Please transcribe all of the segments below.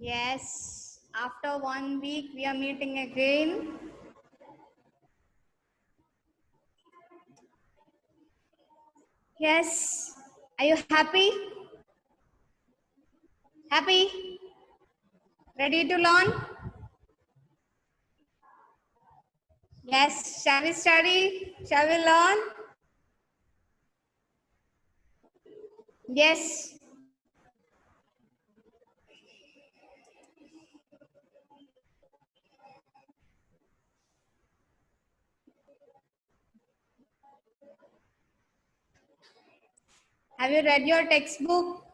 Yes, after 1 week we are meeting again. Yes, are you happy? Happy? Ready to learn? Yes, shall we study? Shall we learn? Yes. Have you read your textbook?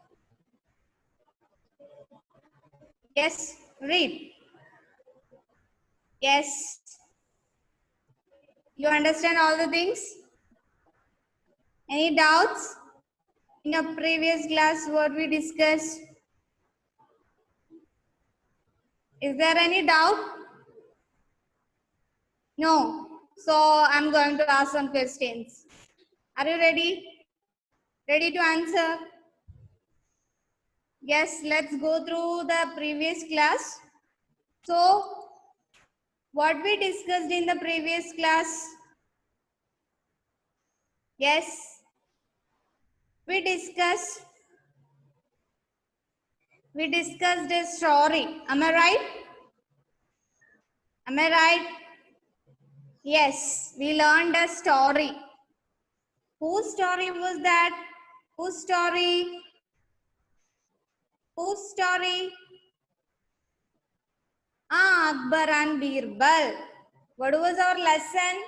Yes, read. Yes. You understand all the things? Any doubts? In a previous class, what we discussed? Is there any doubt? No. So I'm going to ask some questions. Are you ready? Ready to answer? Yes, let's go through the previous class. So, what we discussed in the previous class? Yes, we discussed a story. Am I right? Am I right? Yes, we learned a story. Whose story was that? Whose story? Whose story? Akbar and Birbal. What was our lesson?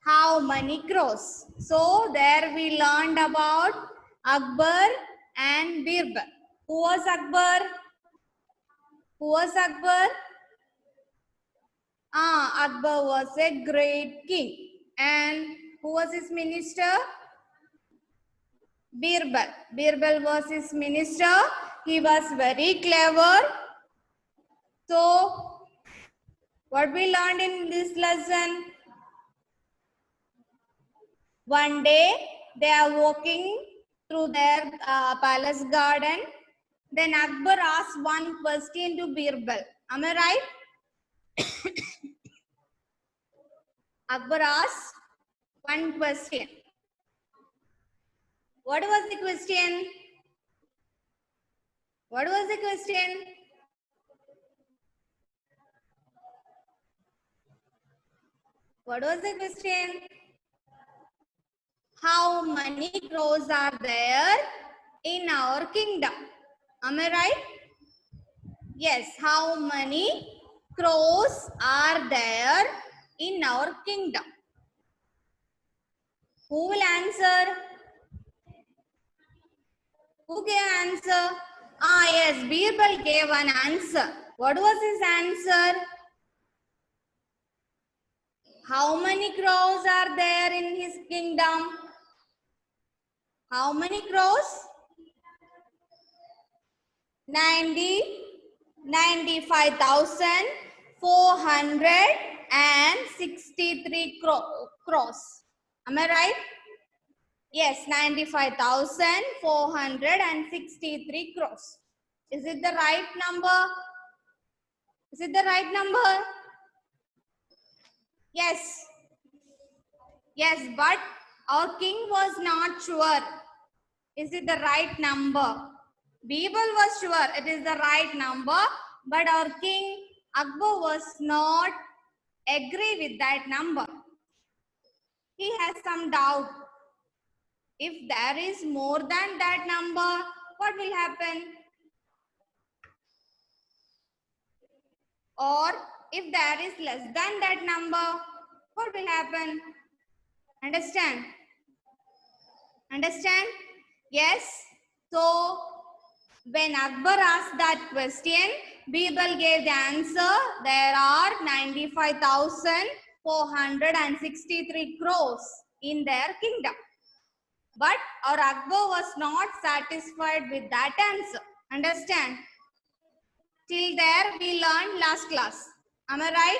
How many crows? So there we learned about Akbar and Birbal. Who was Akbar? Who was Akbar? Akbar was a great king. And who was his minister? Birbal. Birbal was his minister. He was very clever. So, what we learned in this lesson? One day, they are walking through their palace garden. Then Akbar asked one question to Birbal. Am I right? Akbar asked one question. What was the question? What was the question? What was the question? How many crows are there in our kingdom? Am I right? Yes, how many crows are there in our kingdom? Who will answer? Who gave answer? Yes, Birbal gave an answer. What was his answer? How many crows are there in his kingdom? How many crows? 95,463 crows. Am I right? Yes, 95,463 crores. Is it the right number? Is it the right number? Yes. Yes, but our king was not sure. Is it the right number? Birbal was sure it is the right number, but our king Akbar was not agree with that number. He has some doubt. If there is more than that number, what will happen? Or if there is less than that number, what will happen? Understand? Understand? Yes. So when Akbar asked that question, Birbal gave the answer. There are 95,463 crores in their kingdom. But our Akbar was not satisfied with that answer. Understand? Till there we learned last class. Am I right?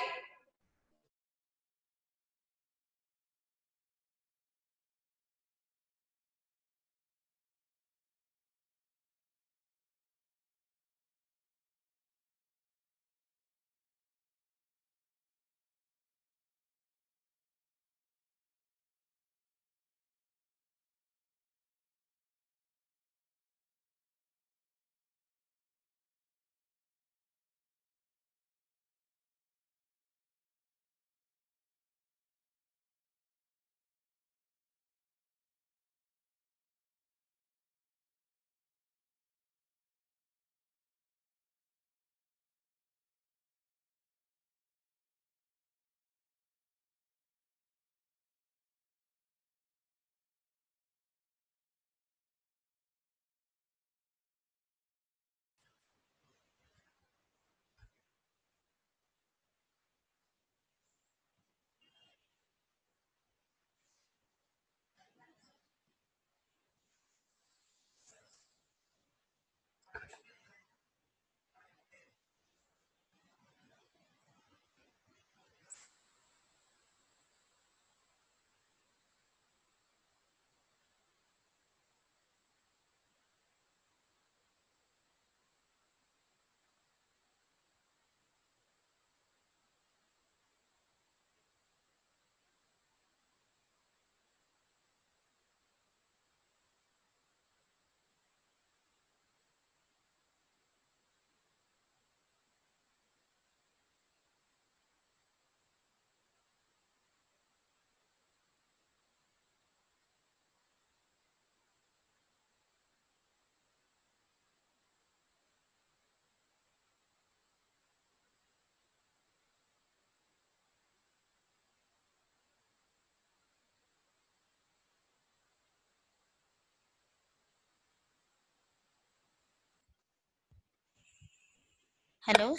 Hello.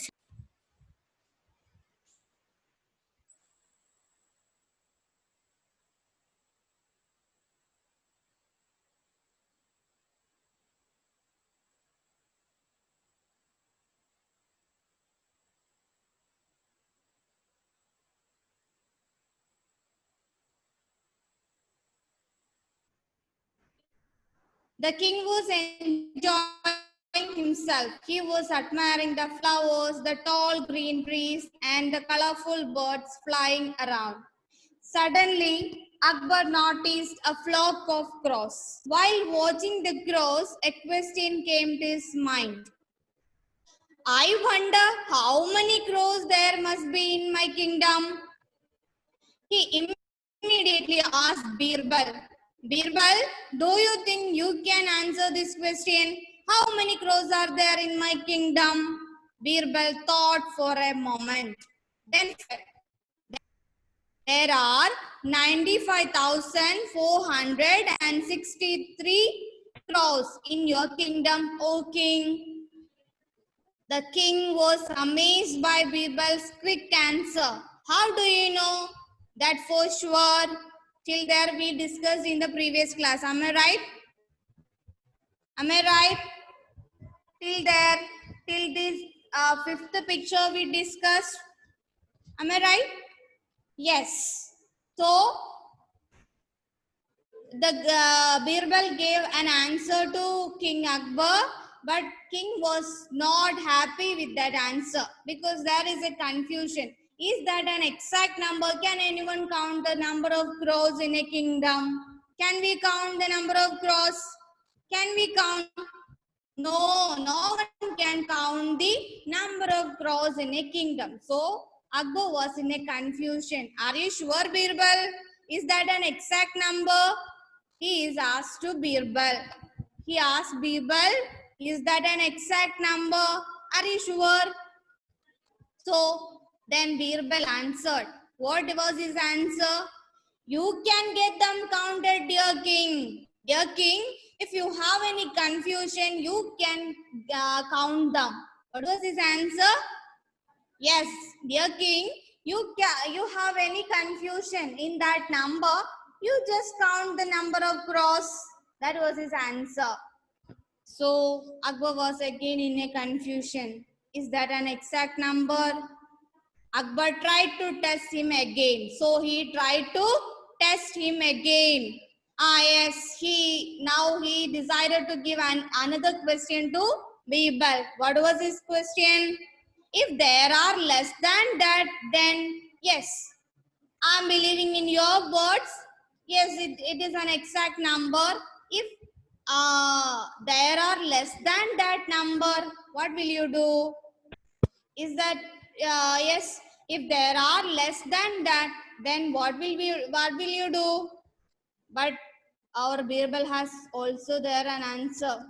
The king was enjoying himself. He was admiring the flowers, the tall green trees, and the colorful birds flying around. Suddenly, Akbar noticed a flock of crows. While watching the crows, a question came to his mind. I wonder how many crows there must be in my kingdom. He immediately asked Birbal, Birbal, do you think you can answer this question? How many crows are there in my kingdom? Birbal thought for a moment. Then said, there are 95,463 crows in your kingdom, O king. The king was amazed by Birbal's quick answer. How do you know that for sure? Till there we discussed in the previous class. Am I right? Am I right? Till there, till this fifth picture we discussed. Am I right? Yes. So the Birbal gave an answer to King Akbar, but king was not happy with that answer because there is a confusion. Is that an exact number? Can anyone count the number of crows in a kingdom? Can we count the number of crows? Can we count? No, no one can count the number of crows in a kingdom. So Akbar was in a confusion. Are you sure, Birbal? Is that an exact number? He is asked to Birbal. He asked Birbal, is that an exact number? Are you sure? So then Birbal answered. What was his answer? You can get them counted, dear king. Dear king, if you have any confusion, you can count them. What was his answer? Yes, dear king, you have any confusion in that number, you just count the number of crows. That was his answer. So Akbar was again in a confusion. Is that an exact number? Akbar tried to test him again. So he tried to test him again. Yes, he decided to give another question to Birbal. What was his question? If there are less than that, then yes, I'm believing in your words. Yes, it is an exact number. If there are less than that number, what will you do? Is that yes? If there are less than that, then what will you do? But our Birbal has also there an answer.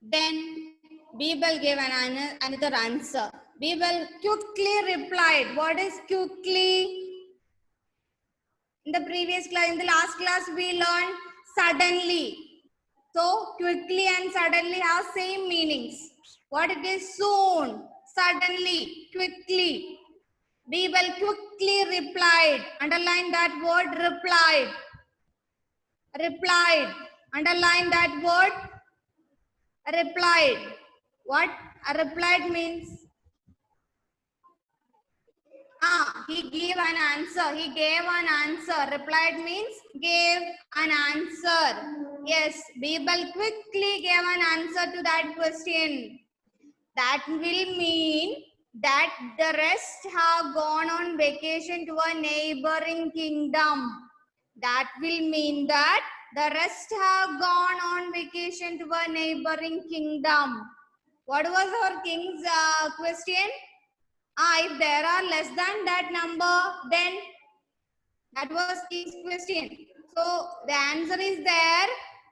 Then Birbal gave another answer. Birbal quickly replied. What is quickly? In the previous class, in the last class, we learned suddenly. So quickly and suddenly have same meanings. What it is? Soon, suddenly, quickly. Birbal quickly replied. Underline that word, replied. Replied. Underline that word, replied. What a replied means? He gave an answer. He gave an answer. Replied means gave an answer. Yes, Birbal quickly gave an answer to that question. That will mean that the rest have gone on vacation to a neighboring kingdom. That will mean that the rest have gone on vacation to a neighboring kingdom. What was our king's question? If there are less than that number, then that was his question. So the answer is there.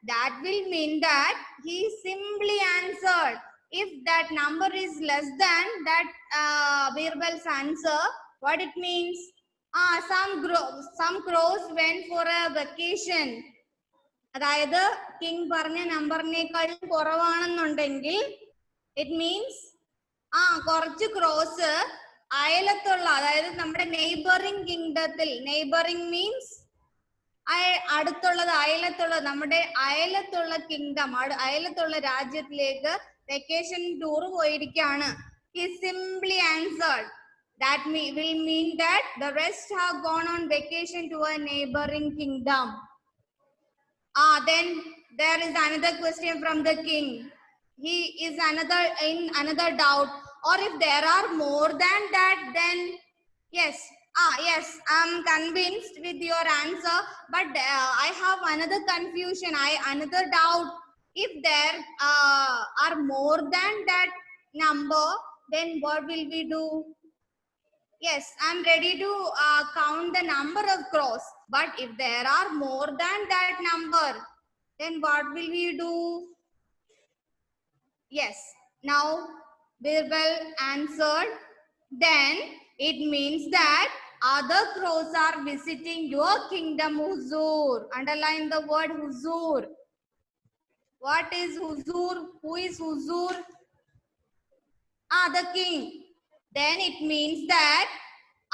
That will mean that he simply answered. if that number is less than that Birbal's answer, what it means? Some crows went for a vacation. അതായത് king പറഞ്ഞ നമ്പറിനേക്കാളും കുറവാണെന്നുണ്ടെങ്കിൽ it means കുറച്ച് cross അയലത്തുള്ള, അതായത് നമ്മുടെ neighbouring കിങ്ഡത്തിൽ, neighbouring means അടുത്തുള്ളത്, അയലത്തുള്ളത്, നമ്മുടെ അയലത്തുള്ള kingdom, അയലത്തുള്ള രാജ്യത്തിലേക്ക് vacation tour പോയിരിക്കുകയാണ്. He simply answered. That will mean that the rest have gone on vacation to a neighboring kingdom. Then there is another question from the king. He is in another doubt. Or if there are more than that, then yes. Yes, I'm convinced with your answer, but I have another confusion, another doubt. If there are more than that number, then what will we do? Yes, I'm ready to count the number of crows, but if there are more than that number, then what will we do? Yes, now Birbal answered, then it means that other crows are visiting your kingdom, Huzur. Underline the word Huzur. What is Huzur? Who is Huzur? The king. Then it means that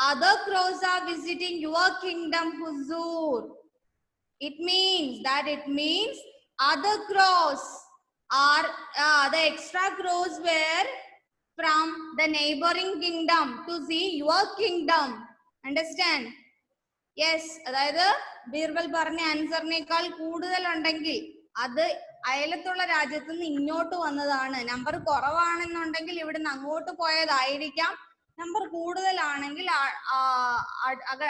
other crows are visiting your kingdom, Huzur. It means other crows are the extra crows were from the neighboring kingdom to see your kingdom. Understand? Yes, അതായത് ബീർബൽ പറഞ്ഞ ആൻസറിനേക്കാൾ കൂടുതൽ ഉണ്ടെങ്കിൽ അത് അയലത്തുള്ള രാജ്യത്ത് നിന്ന് ഇങ്ങോട്ട് വന്നതാണ്. Number കുറവാണെന്നുണ്ടെങ്കിൽ ഇവിടുന്ന് അങ്ങോട്ട് പോയതായിരിക്കാം. നമ്പർ കൂടുതലാണെങ്കിൽ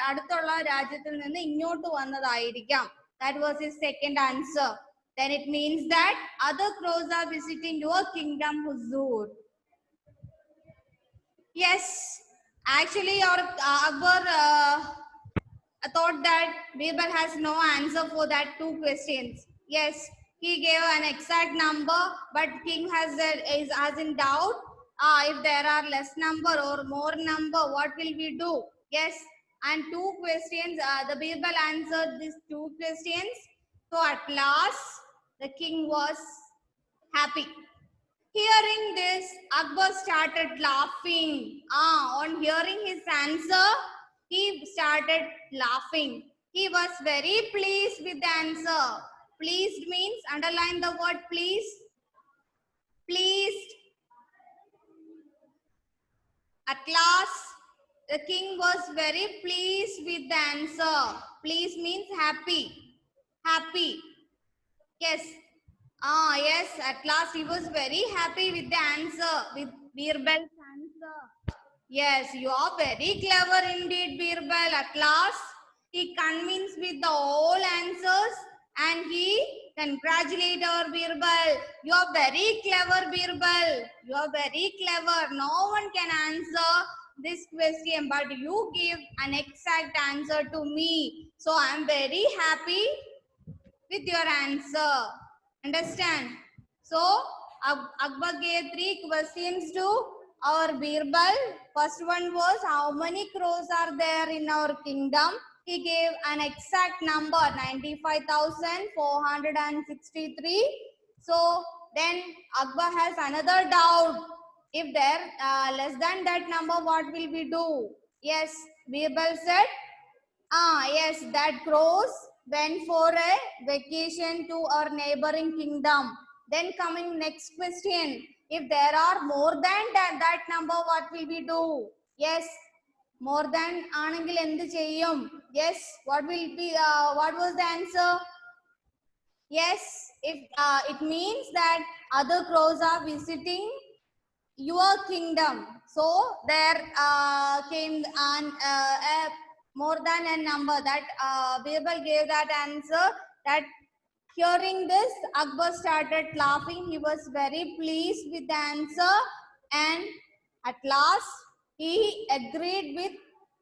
അടുത്തുള്ള രാജ്യത്തിൽ നിന്ന് ഇങ്ങോട്ട് വന്നതായിരിക്കാം. That was his second answer. Then it means that other crows are visiting your kingdom, Huzur. Yes, actually Akbar thought that Birbal has no answer for that two questions. Yes, he gave an exact number, but king has in doubt. If there are less number or more number, what will we do? Yes, and two questions, the Birbal answered these two questions. So at last, the king was happy. Hearing this, Akbar started laughing. On hearing his answer, he started laughing. He was very pleased with the answer. Pleased means, underline the word pleased. Pleased. At last, the king was very pleased with the answer. Pleased means happy. Happy. Yes. Yes, at last he was very happy with the answer, with Birbal's answer. Yes, you are very clever indeed, Birbal. At last, he convinced with the all answers and he congratulated our Birbal. You are very clever, Birbal. You are very clever. No one can answer this question, but you give an exact answer to me. So I am very happy with your answer. Understand? So Akbar gave 3 questions to our Birbal. First one was, how many crows are there in our kingdom? He gave an exact number, 95,463. So then Akbar has another doubt. If there less than that number, what will we do? Yes, Birbal said, yes, that crows went for a vacation to our neighboring kingdom. Then coming next question, if there are more than that number, what will we do? Yes, more than anengil endu cheyyum? Yes, what was the answer? Yes, if it means that other crows are visiting your kingdom. So there came more than a number. That Birbal gave that answer. That hearing this, Akbar started laughing. He was very pleased with the answer, and at last he agreed with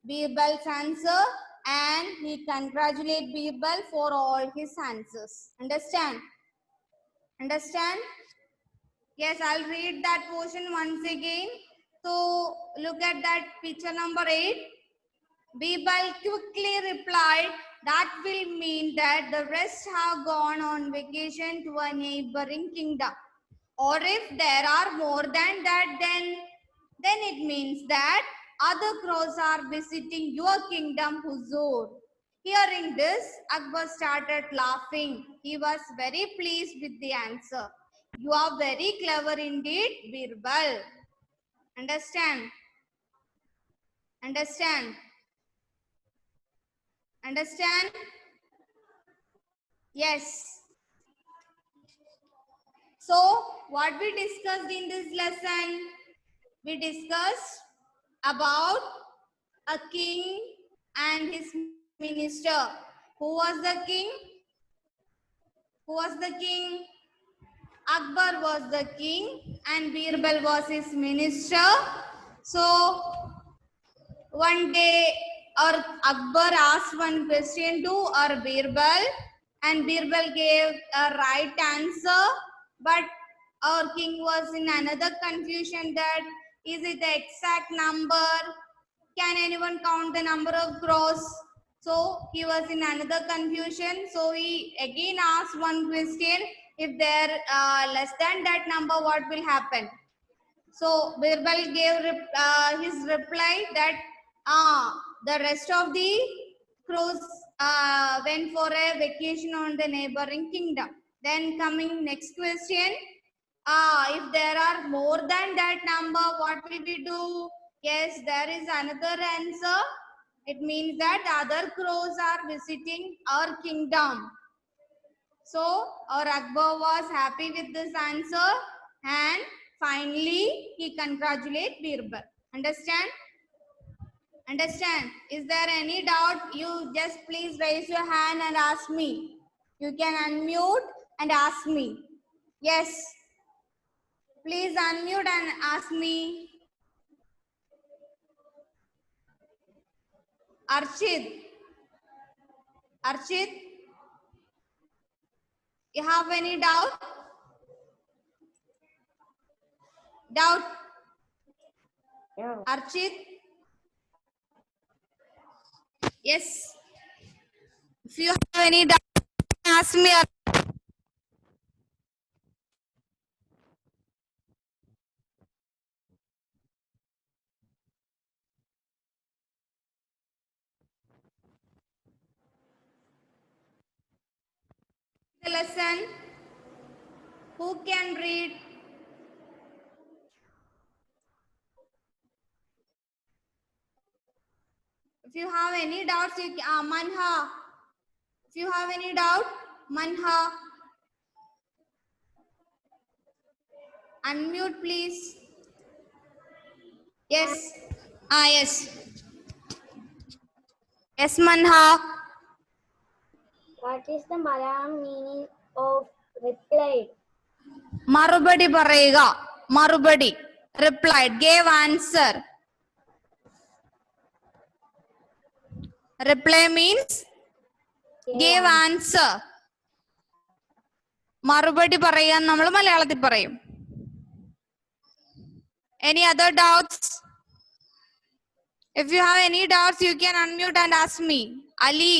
Birbal's answer and he congratulated Birbal for all his answers. Understand? Understand? Yes, I'll read that portion once again. So look at that picture number 8. Birbal quickly replied, that will mean that the rest have gone on vacation to a neighboring kingdom. Or if there are more than that, then it means that other crows are visiting your kingdom, Huzur. Hearing this, Akbar started laughing. He was very pleased with the answer. You are very clever indeed, Birbal. Understand? Understand? Understand? Yes. So, what we discussed in this lesson? We discussed about a king and his minister. Who was the king? Who was the king? Akbar was the king and Birbal was his minister. So, one day, Akbar asked one question to Birbal, and Birbal gave a right answer, but our king was in another confusion that is it the exact number? Can anyone count the number of crows? So he was in another confusion. So he again asked one question: if there less than that number, what will happen? So Birbal gave his reply that the rest of the crows went for a vacation on the neighboring kingdom. Then coming next question, if there are more than that number, what will we do? Yes, there is another answer. It means that other crows are visiting our kingdom. So our Akbar was happy with this answer and finally he congratulated Birbal. Understand? Understand? Is there any doubt? You just please raise your hand and ask me. You can unmute and ask me. Yes. Please unmute and ask me. Archit. Archit. You have any doubt? Doubt? Yeah. Archit? Yes. If you have any doubt, ask me. The lesson. Who can read? If you have any doubts, you can, Manha. If you have any doubt, Manha. Unmute, please. Yes. Yes. Yes, Manha. What is the Malayalam meaning of replied? Marubadi parayuka. Marubadi. Replied. Gave answer. Reply means gave answer. മറുപടി പറയാൻ നമ്മൾ മലയാളത്തിൽ പറയും. Any other doubts? If you have any doubts, you can unmute and ask me. Ali.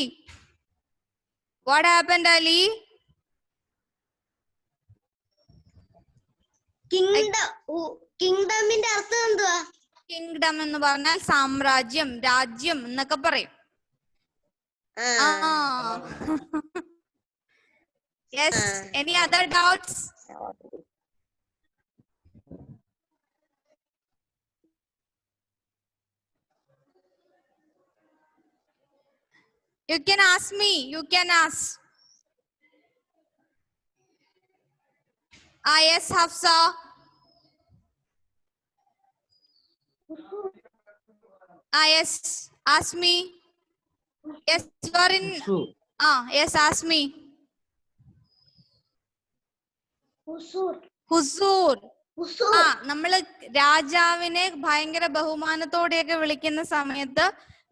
What happened, Ali? കിങ്ഡമിന്റെ അർത്ഥം എന്തുവാ? Kingdom എന്ന് പറഞ്ഞാൽ സാമ്രാജ്യം, രാജ്യം എന്നൊക്കെ പറയും. Yes. Any other doubts? You can ask me. You can ask. Yes, Hafsa. Yes. Ask me. Yes, you are in. Yes, ask me. ഹുസൂർ. നമ്മള് രാജാവിനെ ഭയങ്കര ബഹുമാനത്തോടെയൊക്കെ വിളിക്കുന്ന സമയത്ത്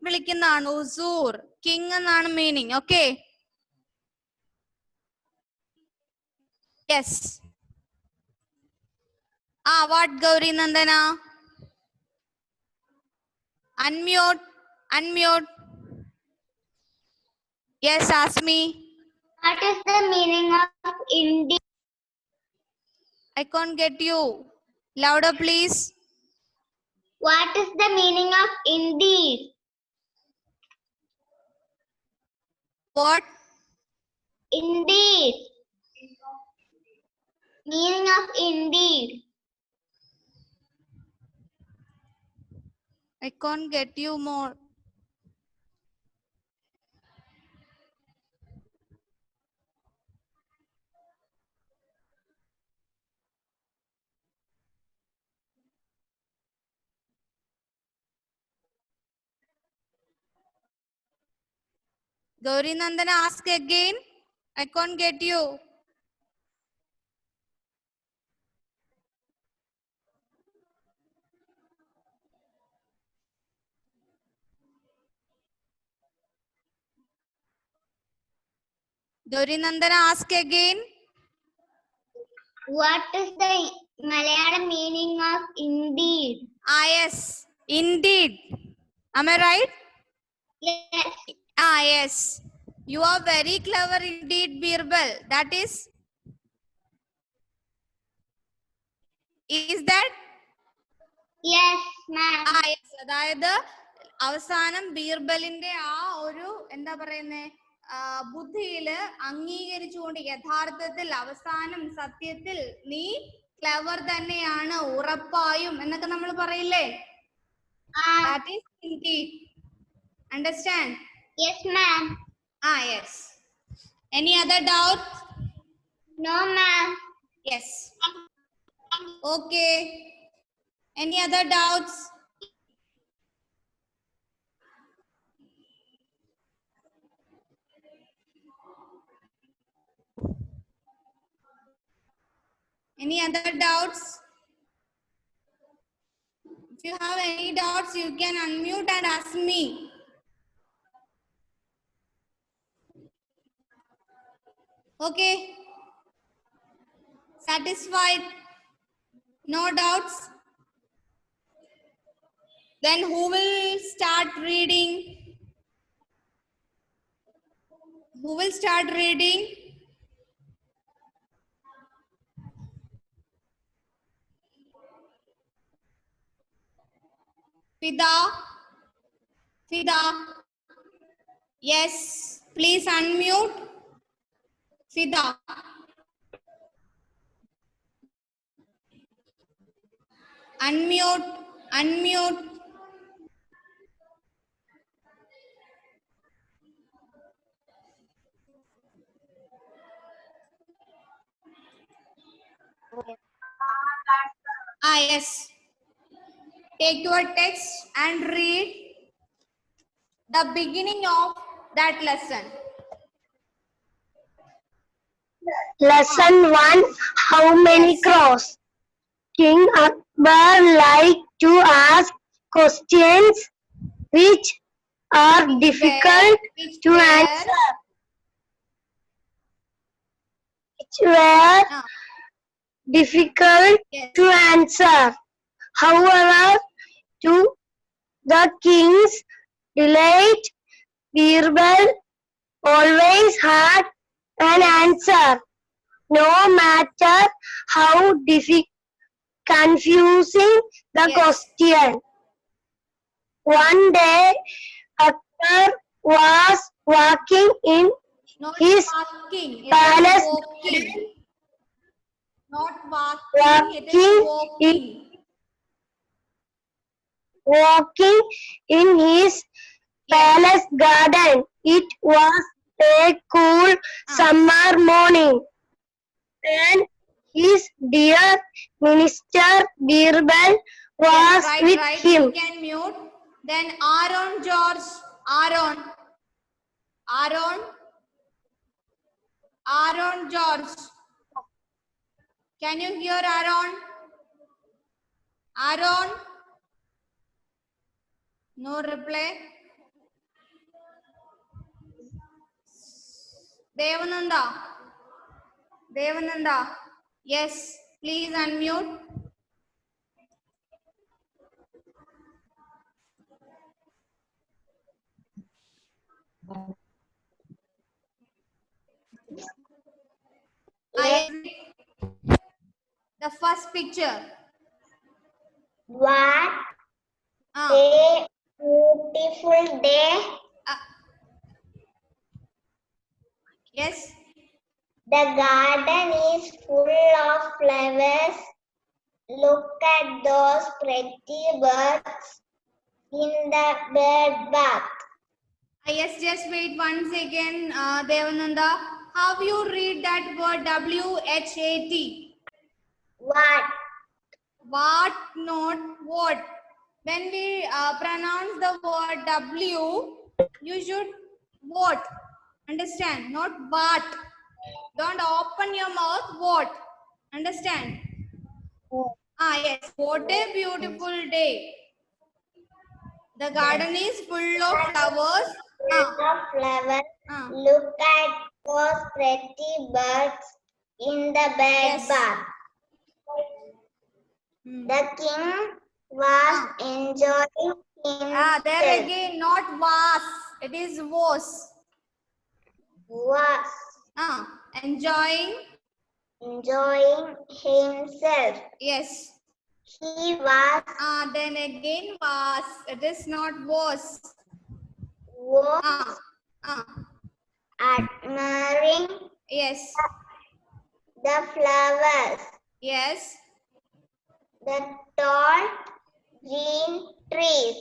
വിളിക്കുന്നതാണ് ഹുസൂർ. കിങ് എന്നാണ് meaning. Okay. Yes. What Gauri Nandana? Unmute. Unmute. Yes, ask me. What is the meaning of indeed? I can't get you. Louder, please. What is the meaning of indeed? What? Indeed. Meaning of indeed. I can't get you more. Gauri Nandana, ask again. I can't get you. Gauri Nandana, ask again. What is the Malayalam meaning of indeed? Yes. Indeed. Am I right? Yes. Yes. You are very clever indeed, Birbal. That is that? Yes, ma'am. Yes. അതായത് അവസാനം ബീർബലിന്റെ ഒരു എന്താ പറയുന്നേ ബുദ്ധിയില് അംഗീകരിച്ചുകൊണ്ട് യഥാർത്ഥത്തിൽ അവസാനം സത്യത്തിൽ നീ ക്ലെവർ തന്നെയാണ് ഉറപ്പായും എന്നൊക്കെ നമ്മൾ പറയില്ലേ? That is indeed. Understand? Yes, ma'am. Yes. Any other doubt? No, ma'am. Yes. Okay. Any other doubts? Any other doubts? If you have any doubts, you can unmute and ask me. Okay. Satisfied? No doubts? Then who will start reading? Who will start reading? Fida? Fida? Yes. Please unmute. Fida. Unmute. Unmute. Yes. Take your text and read the beginning of that lesson. Lesson 1. How many Yes. crows? King Akbar liked to ask questions which are difficult Which to were- answer. Which were difficult Yes. to answer. However, to the king's delight, Birbal always had an answer, no matter how confusing the Yes. question. One day, Akbar was walking in Not his walking. It is palace walking. Not walking. It is Walking walking. walking in his palace garden. It was a cool summer morning, and his dear minister Birbal was Yes, with right. him. You can mute. Then Aaron George. Aaron George. Can you hear Aaron? Aaron? No reply. Devananda. Yes, please unmute. Yes. The first picture. What Ah, a beautiful day. yes. The garden is full of flowers. Look at those pretty birds in the bird bath. Yes, just wait 1 second, Devananda. How you read that word WHAT? What? What, not what. When we pronounce the word W, you should what. Understand? Not what. Don't open your mouth. What? Understand? Ah, yes. What a beautiful day. The garden is full of flowers. Full of flowers. Ah. Look at those pretty birds in the bird Yes. bath. The king was enjoying himself. There again, not was. It is was. Was Enjoying. enjoying himself. Yes. He was Then again was. It is not was. Admiring Yes. the flowers. Yes. The tall green trees.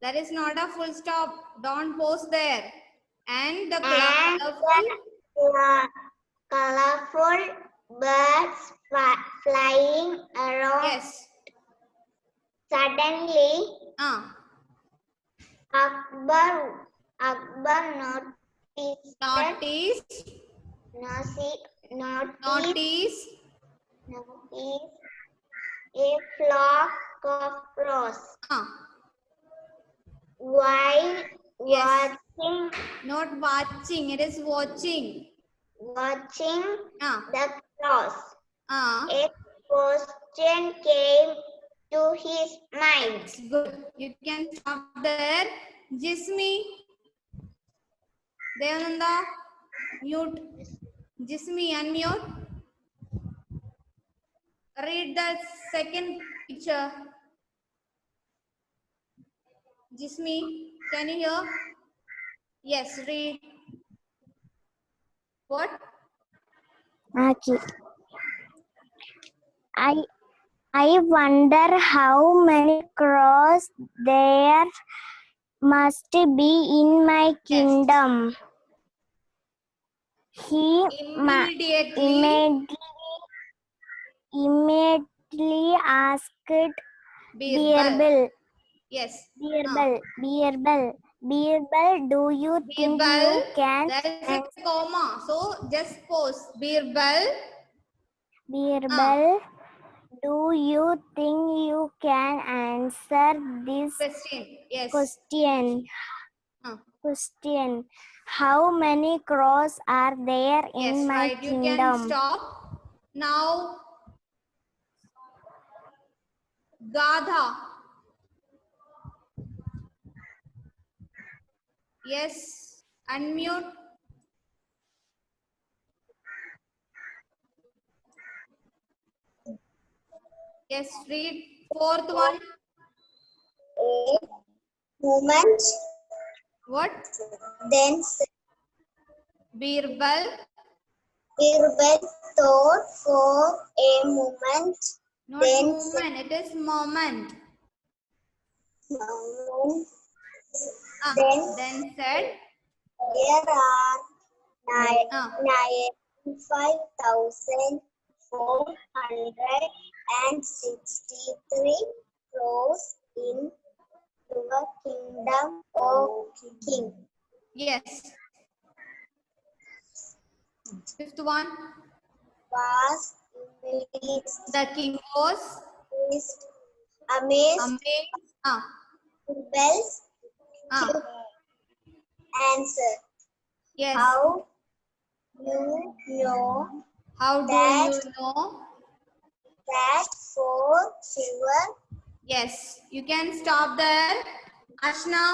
That is not a full stop. Don't pause there. And the And colorful birds flying around. Yes. Suddenly, Akbar noticed a flock of crows. While watching, not watching, it is watching. The crows, a question came to his mind. Good. You can stop there. Jismi. Devananda, mute. Jismi, unmute. Read the second picture. Jismi, can you hear? Yes, read. What? Okay. I wonder how many crows there must be in my kingdom. He immediately asked Birbal. Yes. Birbal, do you think you can? There is a comma, so just pause. Birbal. Birbal, do you think you can answer this Question. Yes. Question. How many crows are there in my right. kingdom? You can stop. Now, Gadha. Yes. Unmute. Yes, read. Fourth one. A moment. What? Then Birbal. Birbal thought for a moment. Not then movement, it is moment. Then said, there are 95,463 crows in your kingdom, O king. yes. Fifth one. Was the king was amazed. Birbals answer. Yes. How you know? How do you know? That for sure. Yes. You can stop there. Ashna.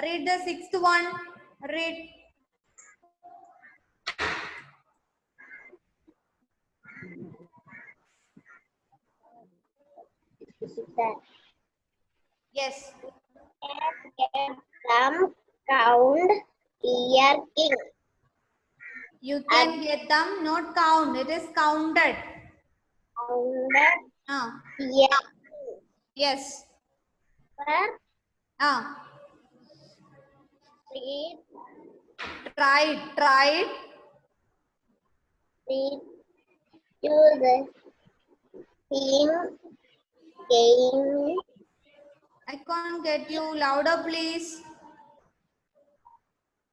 Read the sixth one. Read. Yes. Some count year king. You can get them, not count. It is counted. Counted Ah. year Yes. per Ah. three Tried. to the team game I can't get you. Louder, please.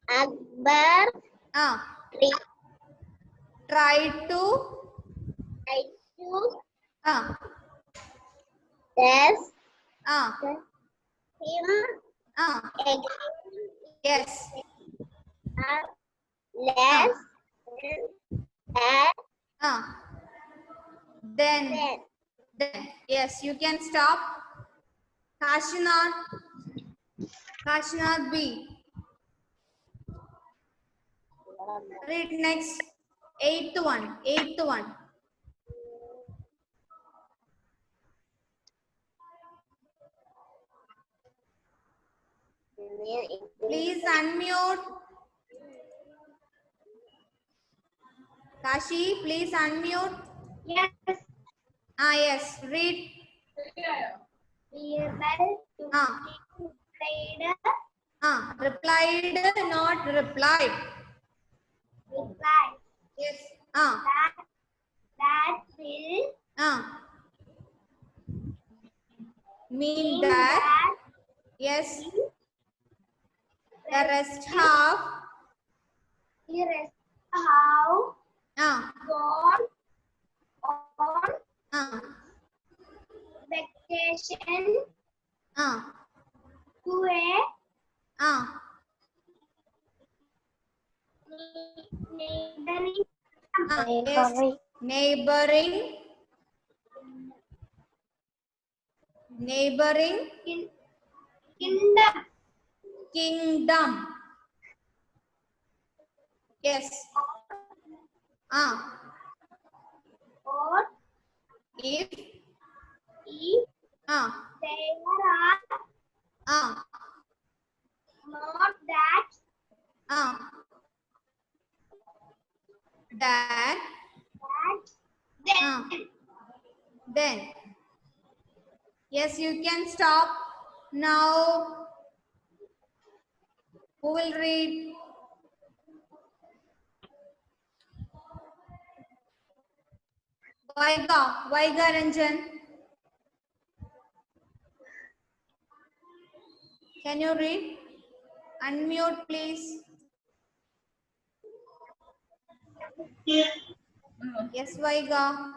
Akbar Ah. tried Tried to. to Ah. test Ah. him Ah. again Yes. less than Ah. Then. Yes, you can stop. Kashinath B. Read next. Eighth one. Please unmute. Kashi, please unmute. Yes, Ah, yes. Read. Ah. Replied, not replied. Yes. Ah. that will Mean that. Yes. The rest half. how Ah. gone on Ah. vacation Ah. to a Ah. neighboring Ah. Yes. Neighboring kingdom. Yes. Ah. or If. if Ah. there are Ah. not that Ah. That. Ah. Then. Yes, you can stop. Now, who will read? Vaiga Ranjan. Can you read? Unmute, please. Yes, Vaiga.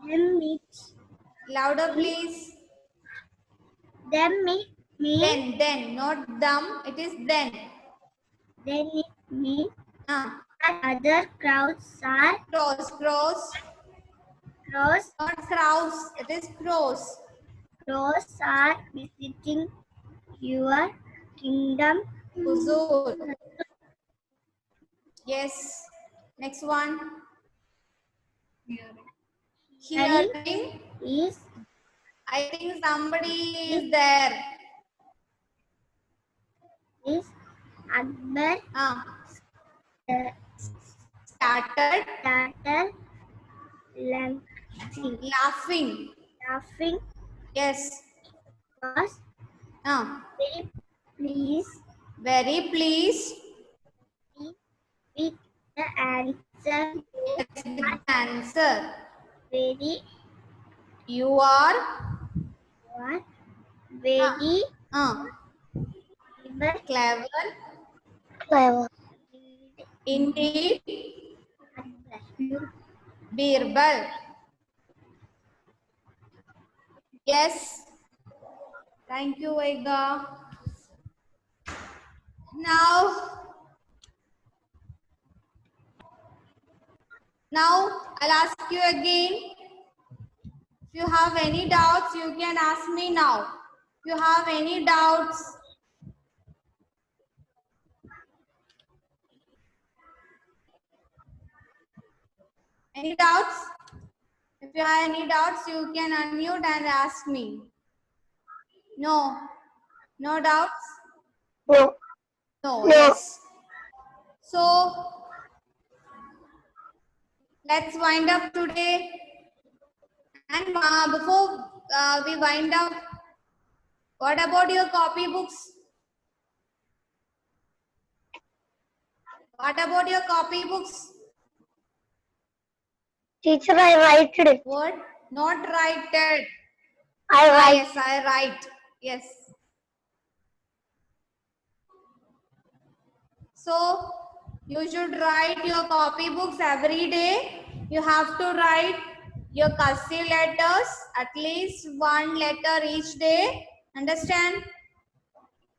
Them meet. Louder, please. Them meet me. Then, not them. It is then. They meet me. Ah. Other crowds are Crows. crows. Not crows. It is crows. Crows are visiting your kingdom. Huzur. Yes. Next one. Hearing. Is I think somebody is there. Akbar Ah. started Laughing. laughing. Yes. Was Ah. very pleased Very pleased with the answer. with the answer. Very You are what? Very clever. Indeed. Birbal. Yes. Thank you, Vaiga. Now I'll ask you again. If you have any doubts, you can ask me now. If you have any doubts, any doubts? If you have any doubts, you can unmute and ask me. No? No doubts? No. No, No. yes. So, let's wind up today. And before we wind up, what about your copybooks? What about your copybooks? Teacher, I write it. What? Not write. I write. Yes, I write. Yes. So, you should write your copybooks every day. You have to write your cursive letters, at least one letter each day. Understand?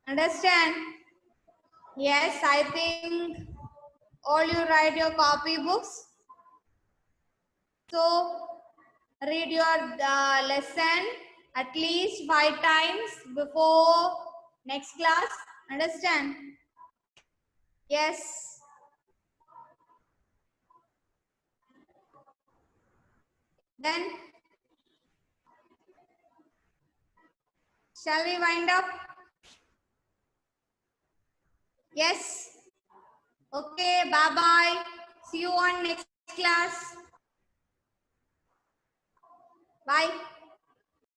Understand? Yes, I think all you write your copybooks. So, read your lesson at least 5 times before next class. Understand? Yes. Then, shall we wind up? Yes. Okay, bye-bye. See you on next class. Bye.